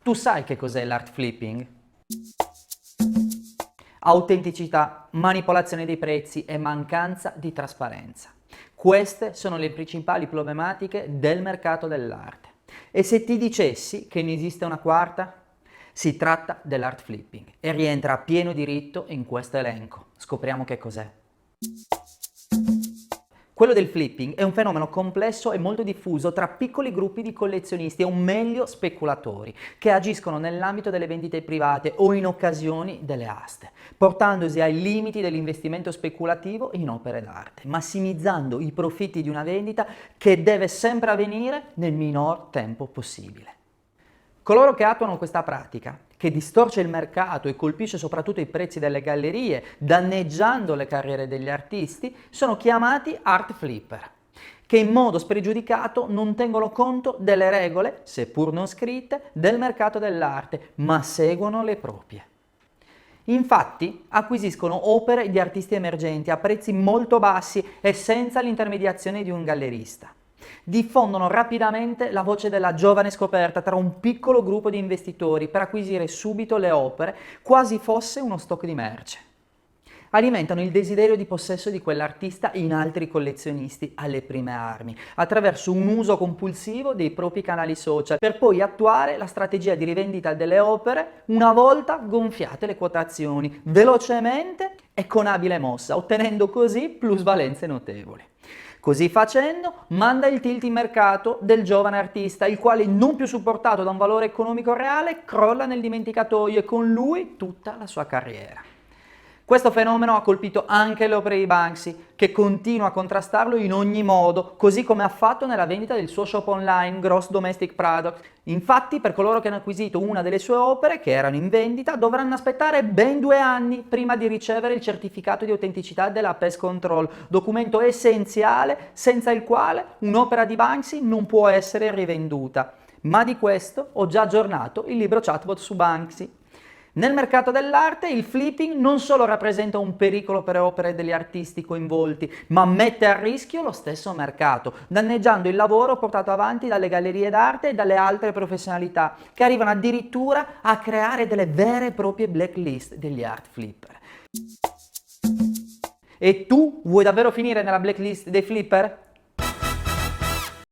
Tu sai che cos'è l'art flipping? Autenticità, manipolazione dei prezzi e mancanza di trasparenza. Queste sono le principali problematiche del mercato dell'arte. E se ti dicessi che ne esiste una quarta? Si tratta dell'art flipping e rientra a pieno diritto in questo elenco. Scopriamo che cos'è. Quello del flipping è un fenomeno complesso e molto diffuso tra piccoli gruppi di collezionisti o meglio speculatori che agiscono nell'ambito delle vendite private o in occasioni delle aste, portandosi ai limiti dell'investimento speculativo in opere d'arte, massimizzando i profitti di una vendita che deve sempre avvenire nel minor tempo possibile. Coloro che attuano questa pratica, che distorce il mercato e colpisce soprattutto i prezzi delle gallerie, danneggiando le carriere degli artisti, sono chiamati art flipper, che in modo spregiudicato non tengono conto delle regole, seppur non scritte, del mercato dell'arte, ma seguono le proprie. Infatti acquisiscono opere di artisti emergenti a prezzi molto bassi e senza l'intermediazione di un gallerista. Diffondono rapidamente la voce della giovane scoperta tra un piccolo gruppo di investitori per acquisire subito le opere quasi fosse uno stock di merce. Alimentano il desiderio di possesso di quell'artista in altri collezionisti alle prime armi, attraverso un uso compulsivo dei propri canali social, per poi attuare la strategia di rivendita delle opere una volta gonfiate le quotazioni, velocemente e con abile mossa, ottenendo così plusvalenze notevoli. Così facendo, manda il tilt in mercato del giovane artista, il quale, non più supportato da un valore economico reale, crolla nel dimenticatoio e con lui tutta la sua carriera. Questo fenomeno ha colpito anche le opere di Banksy, che continua a contrastarlo in ogni modo, così come ha fatto nella vendita del suo shop online Gross Domestic Product. Infatti, per coloro che hanno acquisito una delle sue opere, che erano in vendita, dovranno aspettare ben 2 anni prima di ricevere il certificato di autenticità della Pest Control, documento essenziale senza il quale un'opera di Banksy non può essere rivenduta. Ma di questo ho già aggiornato il libro chatbot su Banksy. Nel mercato dell'arte il flipping non solo rappresenta un pericolo per le opere degli artisti coinvolti, ma mette a rischio lo stesso mercato, danneggiando il lavoro portato avanti dalle gallerie d'arte e dalle altre professionalità, che arrivano addirittura a creare delle vere e proprie blacklist degli art flipper. E tu vuoi davvero finire nella blacklist dei flipper?